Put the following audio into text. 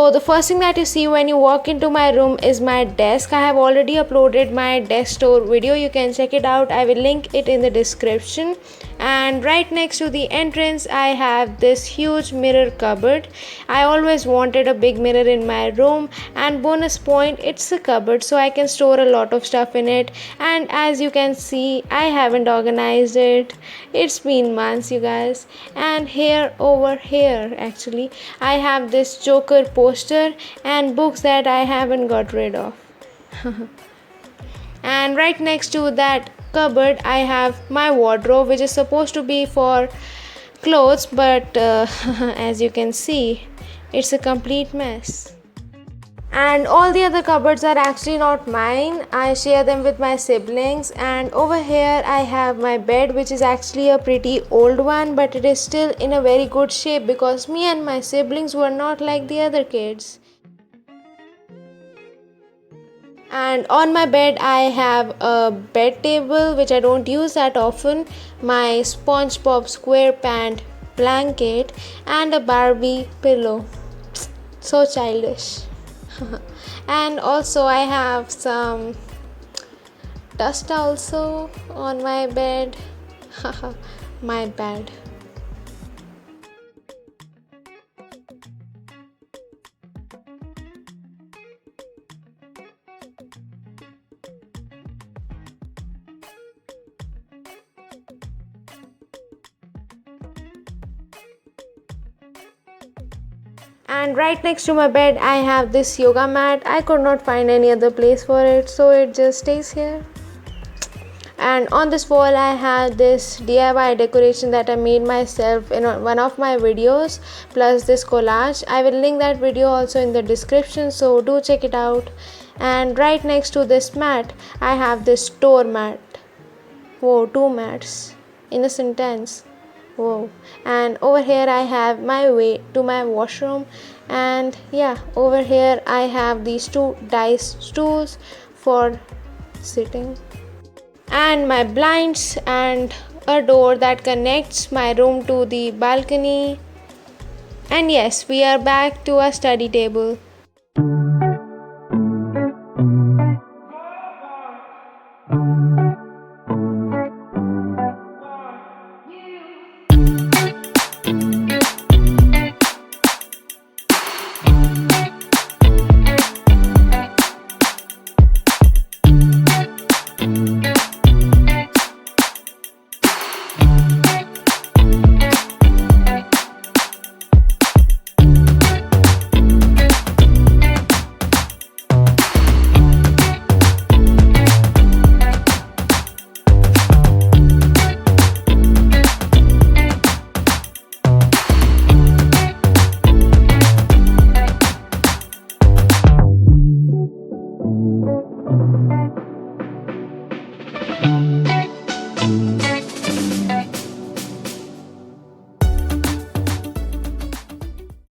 So the first thing that you see when you walk into my room is my desk. I have already uploaded my desk tour video. You can check it out. I will link it in the description. And right next to the entrance I have this huge mirror cupboard. I always wanted a big mirror in my room, and bonus point, it's a cupboard so I can store a lot of stuff in it. And as you can see, I haven't organized it. It's been months, you guys. And over here actually I have this Joker poster and books that I haven't got rid of. And right next to that cupboard I have my wardrobe, which is supposed to be for clothes, but as you can see, it's a complete mess. And all the other cupboards are actually not mine. I share them with my siblings. And over here I have my bed, which is actually a pretty old one, but it is still in a very good shape because me and my siblings were not like the other kids. And on my bed I have a bed table, which I don't use that often, my SpongeBob SquarePants blanket, and a Barbie pillow. So childish. And also I have some dust also on my bed. My bad. And right next to my bed I have this yoga mat. I could not find any other place for it, so it just stays here. And on this wall I have this DIY decoration that I made myself in one of my videos, plus this collage. I will link that video also in the description, so do check it out. And right next to this mat I have this store mat. Whoa, two mats in a sentence. Whoa. And over here I have my way to my washroom. And yeah, over here I have these two dice stools for sitting, and my blinds, and a door that connects my room to the balcony. And yes, we are back to our study table.